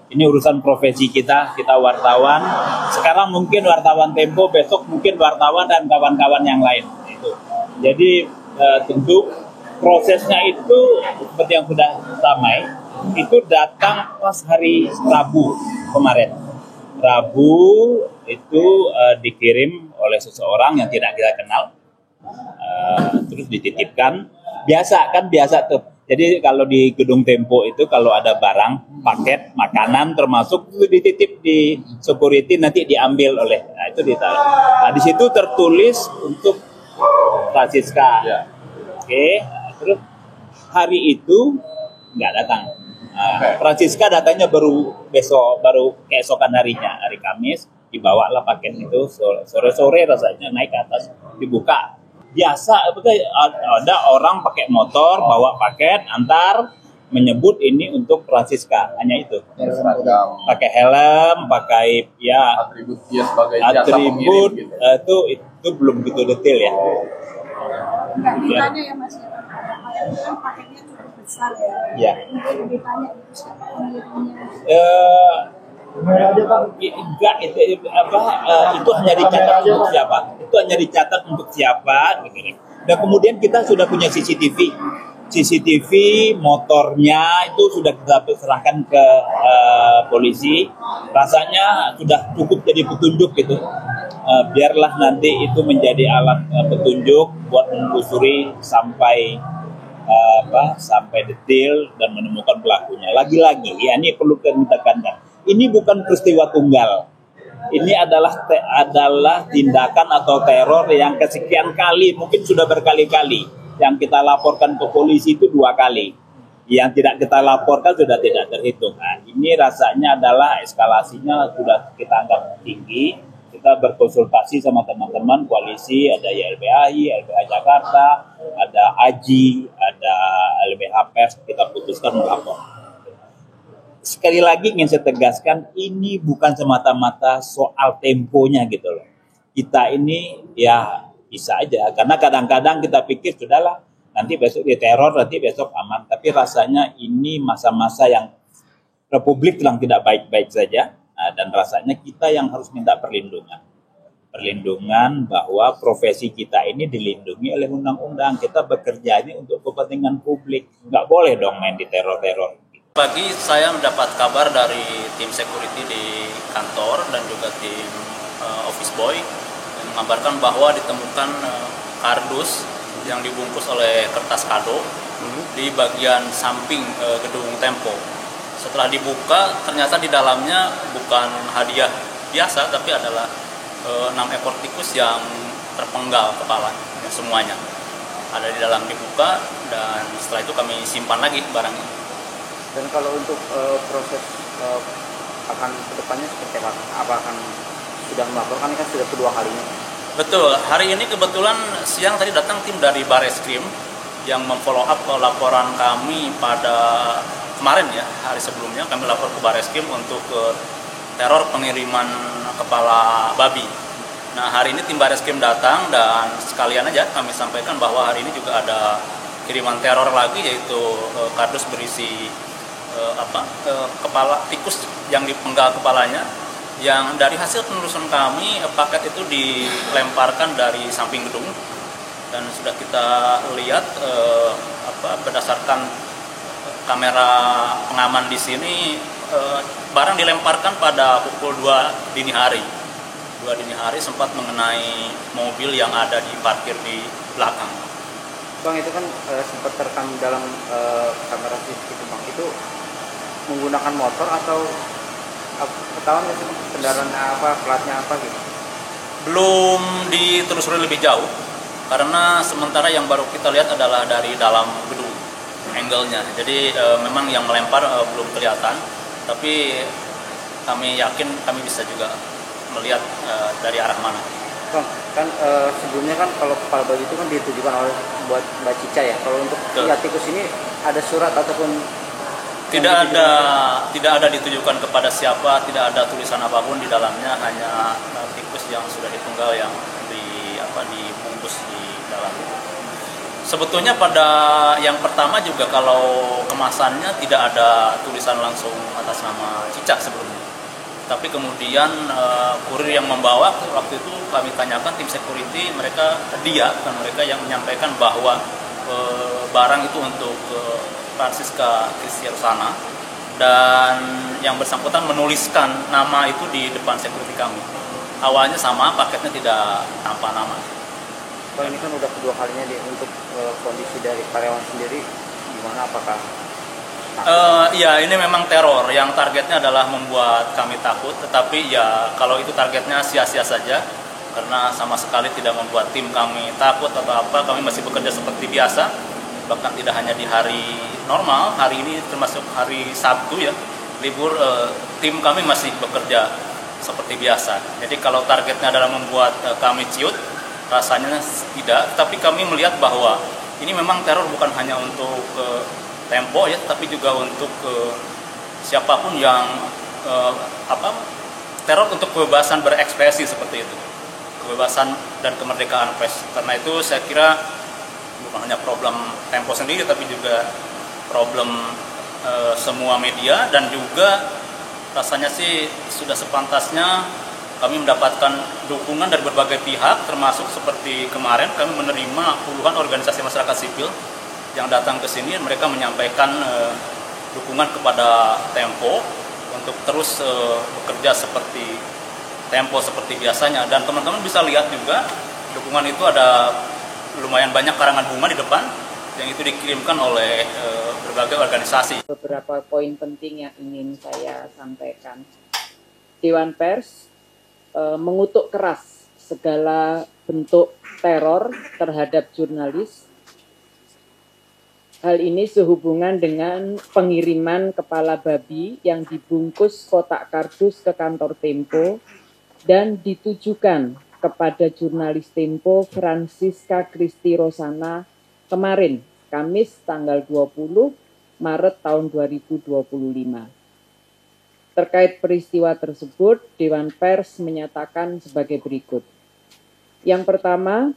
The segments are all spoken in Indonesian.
Ini urusan profesi kita wartawan. Sekarang mungkin wartawan Tempo, besok mungkin wartawan dan kawan-kawan yang lain. Itu. Jadi tentu prosesnya itu seperti yang sudah ramai, itu datang pas hari Rabu kemarin. Rabu itu dikirim oleh seseorang yang tidak kita kenal, terus dititipkan. Biasa tuh. Jadi kalau di gedung Tempo itu kalau ada barang, paket, makanan termasuk itu dititip di security, nanti diambil oleh, nah itu ditaruh. Nah di situ tertulis untuk Francisca. Ya. Oke, terus hari itu nggak datang. Francisca datangnya baru keesokan harinya, hari Kamis, dibawalah paket itu sore-sore rasanya naik ke atas, dibuka. Biasa, ada orang pakai motor, bawa paket, antar, menyebut ini untuk Francisca, hanya itu. Pakai helm, pakai ya atribut, gitu. Itu belum begitu detail ya. Ditanya ya Mas, kan paketnya cukup besar ya. Mungkin ditanya itu siapa pengirimnya. Enggak, itu hanya dicatat untuk siapa? Itu hanya dicatat untuk siapa? Dan kemudian kita sudah punya CCTV motornya itu sudah kita serahkan ke polisi. Rasanya sudah cukup jadi petunjuk gitu. Biarlah nanti itu menjadi alat petunjuk buat menelusuri sampai detail dan menemukan pelakunya. Lagi-lagi, ya ini perlu kita tekankan. Ini bukan peristiwa tunggal. Ini adalah tindakan atau teror yang kesekian kali, mungkin sudah berkali-kali. Yang kita laporkan ke polisi itu 2 kali. Yang tidak kita laporkan sudah tidak terhitung. Nah, ini rasanya adalah eskalasinya sudah kita anggap tinggi. Kita berkonsultasi sama teman-teman koalisi, ada YLBHI, LBH Jakarta, ada AJI, ada LBH Pers, kita putuskan melapor. Sekali lagi ingin saya tegaskan, ini bukan semata-mata soal temponya gitu loh. Kita ini ya bisa aja, karena kadang-kadang kita pikir sudahlah, nanti besok diteror, nanti besok aman. Tapi rasanya ini masa-masa yang Republik sedang tidak baik-baik saja, dan rasanya kita yang harus minta perlindungan. Perlindungan bahwa profesi kita ini dilindungi oleh undang-undang. Kita bekerja ini untuk kepentingan publik. Nggak boleh dong main di teror-teror. Pagi saya mendapat kabar dari tim security di kantor dan juga tim office boy yang mengabarkan bahwa ditemukan kardus yang dibungkus oleh kertas kado di bagian samping gedung Tempo. Setelah dibuka, ternyata di dalamnya bukan hadiah biasa, tapi adalah 6 ekor tikus yang terpenggal kepala, semuanya ada di dalam, dibuka, dan setelah itu kami simpan lagi barangnya. Dan kalau untuk proses akan kedepannya seperti apa? Apa akan sudah melaporkan? Ini kan sudah kedua kalinya. Betul, hari ini kebetulan siang tadi datang tim dari Bareskrim yang memfollow up laporan kami pada kemarin ya, hari sebelumnya kami lapor ke Bareskrim untuk teror pengiriman kepala babi. Nah hari ini tim Bareskrim datang dan sekalian aja kami sampaikan bahwa hari ini juga ada kiriman teror lagi, yaitu kardus berisi kepala tikus yang dipenggal kepalanya, yang dari hasil penelusuran kami paket itu dilemparkan dari samping gedung, dan sudah kita lihat berdasarkan kamera pengaman di sini, barang dilemparkan pada pukul 2 dini hari. 2 dini hari sempat mengenai mobil yang ada di parkir di belakang. Bang, itu kan sempat terekam dalam kamera CCTV Bang, itu menggunakan motor atau ketahuan nggak sih kendaraan apa, platnya apa gitu? Belum ditelusuri lebih jauh, karena sementara yang baru kita lihat adalah dari dalam gedung, angle-nya. Jadi memang yang melempar belum kelihatan, tapi kami yakin kami bisa juga melihat dari arah mana. Bang, kan sebelumnya kan kalau kepala babi itu kan ditujukan oleh buat Mbak Cica ya. Kalau untuk tikus ini ada surat ataupun tidak ada ditujukan kepada siapa, tidak ada tulisan apapun di dalamnya, hanya tikus yang sudah dipenggal yang dibungkus di dalam. Sebetulnya pada yang pertama juga kalau kemasannya tidak ada tulisan langsung atas nama Cicak sebelumnya. Tapi kemudian kurir yang membawa waktu itu kami tanyakan tim security, mereka yang menyampaikan bahwa barang itu untuk Francisca Christy Rosana, dan yang bersangkutan menuliskan nama itu di depan security kami. Awalnya sama, paketnya tidak tanpa nama. Kalau ini kan udah kedua kalinya untuk kondisi dari karyawan sendiri gimana, apakah ya ini memang teror yang targetnya adalah membuat kami takut, tetapi ya kalau itu targetnya sia-sia saja karena sama sekali tidak membuat tim kami takut atau apa. Kami masih bekerja seperti biasa, bahkan tidak hanya di hari normal, hari ini termasuk hari Sabtu ya libur, tim kami masih bekerja seperti biasa. Jadi kalau targetnya adalah membuat kami ciut, rasanya tidak, tapi kami melihat bahwa ini memang teror bukan hanya untuk Tempo ya, tapi juga untuk siapapun yang teror untuk kebebasan berekspresi seperti itu, kebebasan dan kemerdekaan pers. Karena itu saya kira bukan hanya problem Tempo sendiri, tapi juga problem semua media, dan juga rasanya sih sudah sepantasnya kami mendapatkan dukungan dari berbagai pihak, termasuk seperti kemarin kami menerima puluhan organisasi masyarakat sipil yang datang ke sini. Mereka menyampaikan dukungan kepada Tempo untuk terus bekerja seperti Tempo seperti biasanya. Dan teman-teman bisa lihat juga dukungan itu ada lumayan banyak karangan bunga di depan yang itu dikirimkan oleh berbagai organisasi. Beberapa poin penting yang ingin saya sampaikan. Dewan Pers mengutuk keras segala bentuk teror terhadap jurnalis. Hal ini sehubungan dengan pengiriman kepala babi yang dibungkus kotak kardus ke kantor Tempo dan ditujukan kepada jurnalis Tempo Francisca Christy Rosana kemarin, Kamis tanggal 20 Maret tahun 2025. Terkait peristiwa tersebut, Dewan Pers menyatakan sebagai berikut. Yang pertama,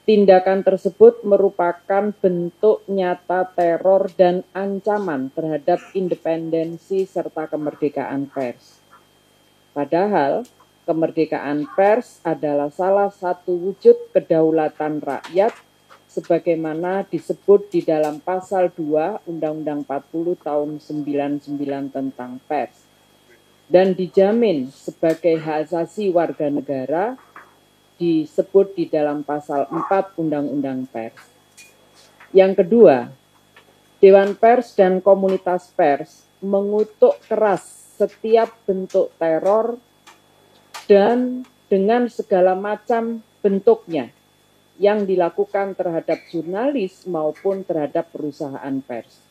tindakan tersebut merupakan bentuk nyata teror dan ancaman terhadap independensi serta kemerdekaan pers. Padahal, kemerdekaan pers adalah salah satu wujud kedaulatan rakyat sebagaimana disebut di dalam pasal 2 Undang-Undang 40 tahun 99 tentang pers dan dijamin sebagai hak asasi warga negara disebut di dalam pasal 4 Undang-Undang Pers. Yang kedua, Dewan Pers dan komunitas pers mengutuk keras setiap bentuk teror dan dengan segala macam bentuknya yang dilakukan terhadap jurnalis maupun terhadap perusahaan pers.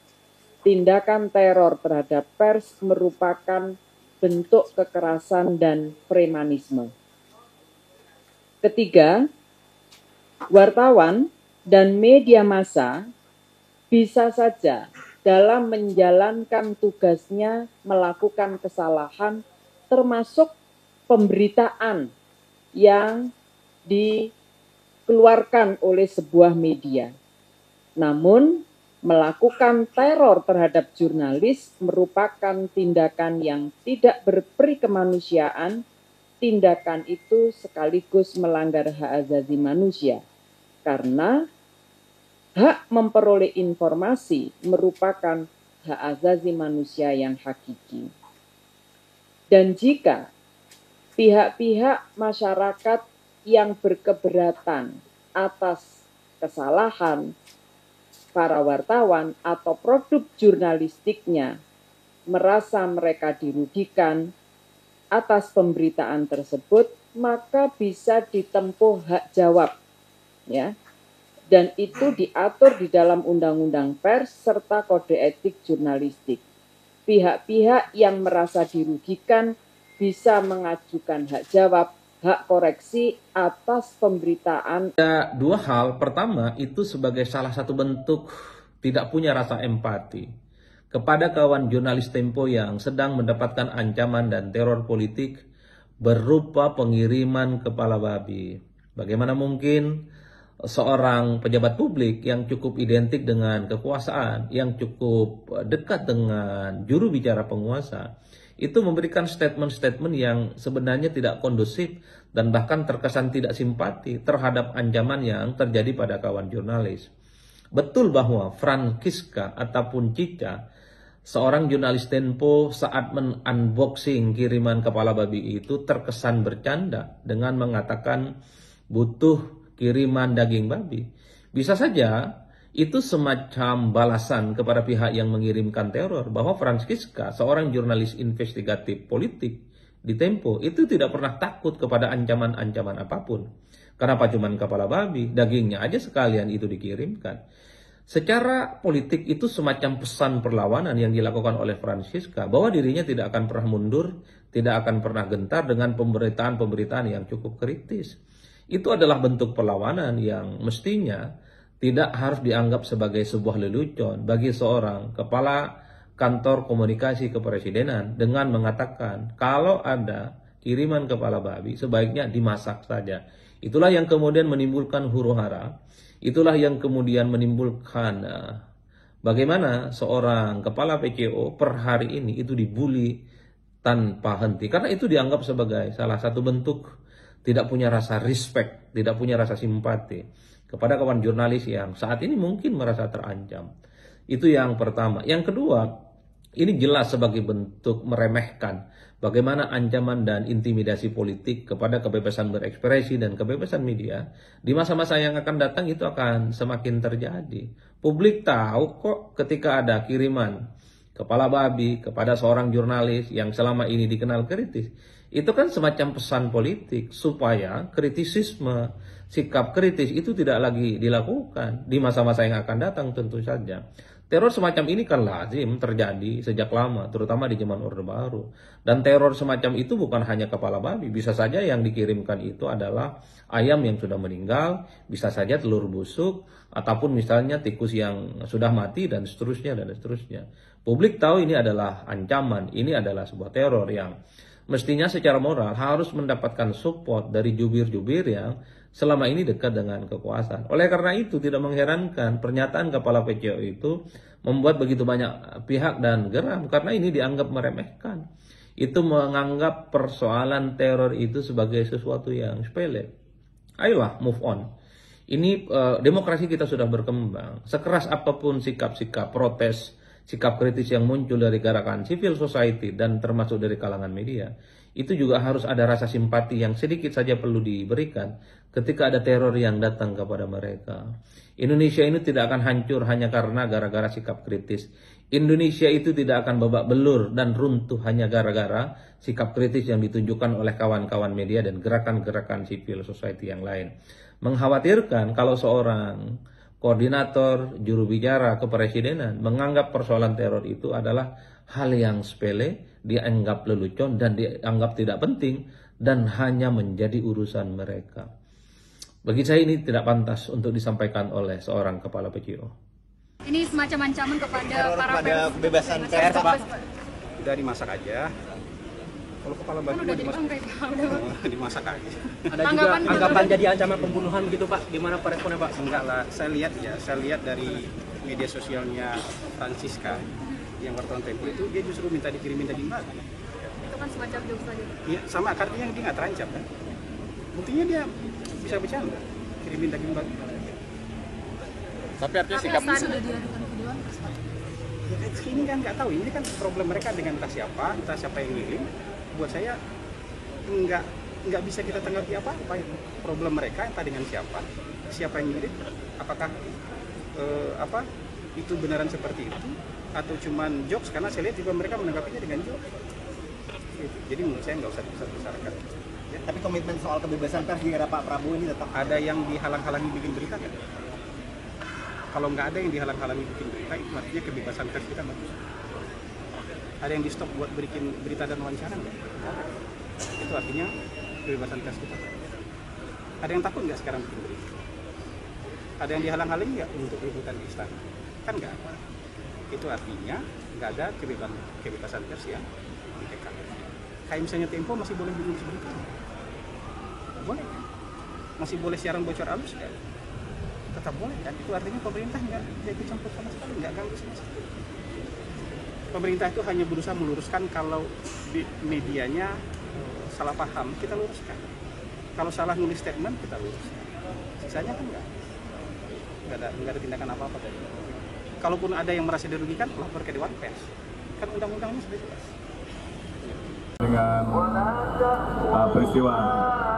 Tindakan teror terhadap pers merupakan bentuk kekerasan dan premanisme. Ketiga, wartawan dan media massa bisa saja dalam menjalankan tugasnya melakukan kesalahan termasuk pemberitaan yang dikeluarkan oleh sebuah media. Namun, melakukan teror terhadap jurnalis merupakan tindakan yang tidak berperi kemanusiaan. Tindakan itu sekaligus melanggar hak asasi manusia, karena hak memperoleh informasi merupakan hak asasi manusia yang hakiki. Dan jika pihak-pihak masyarakat yang berkeberatan atas kesalahan para wartawan atau produk jurnalistiknya merasa mereka dirugikan atas pemberitaan tersebut, maka bisa ditempuh hak jawab, ya. Dan itu diatur di dalam Undang-Undang Pers serta Kode Etik Jurnalistik. Pihak-pihak yang merasa dirugikan bisa mengajukan hak jawab, hak koreksi atas pemberitaan. Ada dua hal. Pertama, itu sebagai salah satu bentuk tidak punya rasa empati kepada kawan jurnalis Tempo yang sedang mendapatkan ancaman dan teror politik berupa pengiriman kepala babi. Bagaimana mungkin seorang pejabat publik yang cukup identik dengan kekuasaan, yang cukup dekat dengan juru bicara penguasa, itu memberikan statement-statement yang sebenarnya tidak kondusif dan bahkan terkesan tidak simpati terhadap ancaman yang terjadi pada kawan jurnalis. Betul bahwa Francisca ataupun Cica, seorang jurnalis Tempo, saat men-unboxing kiriman kepala babi itu terkesan bercanda dengan mengatakan butuh kiriman daging babi. Bisa saja itu semacam balasan kepada pihak yang mengirimkan teror, bahwa Francisca, seorang jurnalis investigatif politik di Tempo, itu tidak pernah takut kepada ancaman-ancaman apapun. Kenapa cuman kepala babi? Dagingnya aja sekalian itu dikirimkan. Secara politik itu semacam pesan perlawanan yang dilakukan oleh Francisca, bahwa dirinya tidak akan pernah mundur, tidak akan pernah gentar dengan pemberitaan-pemberitaan yang cukup kritis. Itu adalah bentuk perlawanan yang mestinya tidak harus dianggap sebagai sebuah lelucon bagi seorang kepala kantor komunikasi kepresidenan dengan mengatakan kalau ada kiriman kepala babi sebaiknya dimasak saja. Itulah yang kemudian menimbulkan huru-hara. Itulah yang kemudian menimbulkan bagaimana seorang kepala PCO per hari ini itu dibully tanpa henti. Karena itu dianggap sebagai salah satu bentuk tidak punya rasa respect, tidak punya rasa simpati kepada kawan jurnalis yang saat ini mungkin merasa terancam. Itu yang pertama. Yang kedua, ini jelas sebagai bentuk meremehkan bagaimana ancaman dan intimidasi politik kepada kebebasan berekspresi dan kebebasan media di masa-masa yang akan datang itu akan semakin terjadi. Publik tahu kok ketika ada kiriman kepala babi kepada seorang jurnalis yang selama ini dikenal kritis, itu kan semacam pesan politik supaya kritisisme, sikap kritis itu tidak lagi dilakukan di masa-masa yang akan datang tentu saja. Teror semacam ini kan lazim terjadi sejak lama, terutama di zaman Orde Baru. Dan teror semacam itu bukan hanya kepala babi, bisa saja yang dikirimkan itu adalah ayam yang sudah meninggal, bisa saja telur busuk, ataupun misalnya tikus yang sudah mati, dan seterusnya, dan seterusnya. Publik tahu ini adalah ancaman, ini adalah sebuah teror yang mestinya secara moral harus mendapatkan support dari jubir-jubir yang selama ini dekat dengan kekuasaan. Oleh karena itu tidak mengherankan pernyataan kepala PCO itu membuat begitu banyak pihak dan geram, karena ini dianggap meremehkan. Itu menganggap persoalan teror itu sebagai sesuatu yang sepele. Ayolah move on. Ini demokrasi kita sudah berkembang. Sekeras apapun sikap-sikap protes, sikap kritis yang muncul dari gerakan civil society dan termasuk dari kalangan media, itu juga harus ada rasa simpati yang sedikit saja perlu diberikan ketika ada teror yang datang kepada mereka. Indonesia ini tidak akan hancur hanya karena gara-gara sikap kritis. Indonesia itu tidak akan babak belur dan runtuh hanya gara-gara sikap kritis yang ditunjukkan oleh kawan-kawan media dan gerakan-gerakan civil society yang lain. Mengkhawatirkan kalau seorang koordinator juru bicara kepresidenan menganggap persoalan teror itu adalah hal yang sepele, dianggap lelucon dan dianggap tidak penting dan hanya menjadi urusan mereka. Bagi saya ini tidak pantas untuk disampaikan oleh seorang kepala PCO. Ini semacam ancaman kepada para kebebasan pers, Pak. Udah dimasak aja. Kalau kepala babi udah dimasak aja. Ada juga anggapan jadi ancaman pembunuhan gitu, Pak. Gimana Pak responnya, Pak? Enggak lah, saya lihat dari media sosialnya Francisca yang wartawan Tempo itu, dia justru minta dikirimin daging babi. Itu kan semacam jokes saja. Iya, sama artinya dia nggak terancam kan. Buktinya dia bisa bercanda, kirimin daging babi. Tapi artinya sikapnya sudah dilakukan videoan. Ya, ini kan nggak tahu, ini kan problem mereka dengan entah siapa yang ngirim. Buat saya nggak bisa kita tanggapi apa-apa. Problem mereka entah dengan siapa yang ngirim, apakah itu beneran seperti itu atau cuman jokes, karena saya lihat juga mereka menanggapinya dengan jokes. Jadi menurut saya nggak usah dibesar-besarkan. Ya. Tapi komitmen soal kebebasan pers di era Pak Prabowo ini tetap ada yang dihalang-halangi bikin berita kan? Kalau nggak ada yang dihalang-halangi bikin berita, itu artinya kebebasan pers kita bagus. Ada yang di stop buat bikin berita dan wawancara nggak? Itu artinya kebebasan pers kita. Ada yang takut nggak sekarang bikin berita? Ada yang dihalang-halangi nggak untuk liputan di istana? Kan nggak. Itu artinya nggak ada kebebasan pers yang ditekan. Kayak misalnya Tempo masih boleh menulis berita? Boleh kan? Masih boleh siaran bocor halus kan? tetap boleh kan? Itu artinya pemerintah nggak ikut campur sama sekali, nggak ganggu sama sekali. Pemerintah itu hanya berusaha meluruskan kalau di medianya salah paham, kita luruskan. Kalau salah nulis statement, kita luruskan. Sisanya kan nggak ada tindakan apa-apa dari. Kalaupun ada yang merasa dirugikan, lapor ke Dewan Pers. Kan undang-undangnya sudah jelas. Dengan peristiwa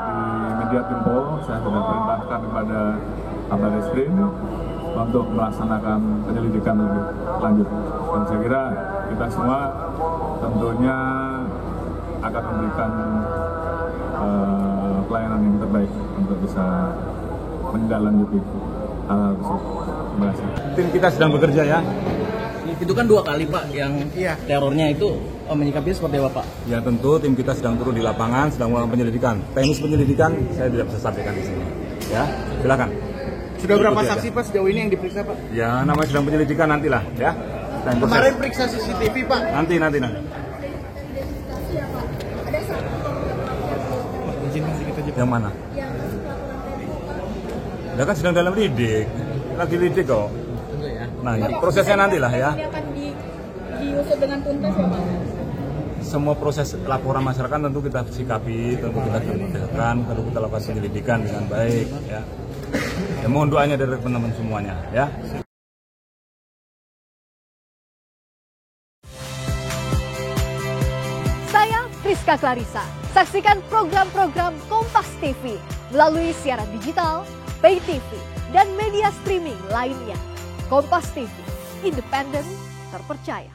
di Media Tempo, saya sudah perintahkan kepada Kabar Eskrim untuk melaksanakan penyelidikan lebih lanjut. Dan saya kira kita semua tentunya akan memberikan pelayanan yang terbaik untuk bisa menindaklanjuti hal-hal tersebut. Terima kasih. Tim kita sedang bekerja ya. Itu kan 2 kali Pak yang terornya itu, menyikapinya seperti apa Pak? Ya tentu tim kita sedang turun di lapangan, sedang melakukan penyelidikan. Teknis penyelidikan saya tidak bisa sampaikan di sini. Ya, silakan. Sudah berapa saksi Pak sejauh ini yang diperiksa Pak? Ya namanya sedang penyelidikan nantilah ya. Kemarin periksa CCTV Pak? Nanti. Yang mana? Ya kan sedang dalam lidik, lagi lidik kok. Nah, ya, prosesnya nantilah ya. Ini akan diusut dengan tuntas ya Pak? Semua proses laporan masyarakat tentu kita sikapi, tentu kita kerjakan, tentu kita lakukan penyelidikan dengan baik ya. Ya mohon doanya dari teman-teman semuanya ya. Saya Friska Clarissa. Saksikan program-program Kompas TV melalui siaran digital, pay TV, dan media streaming lainnya. Kompas TV, independen, terpercaya.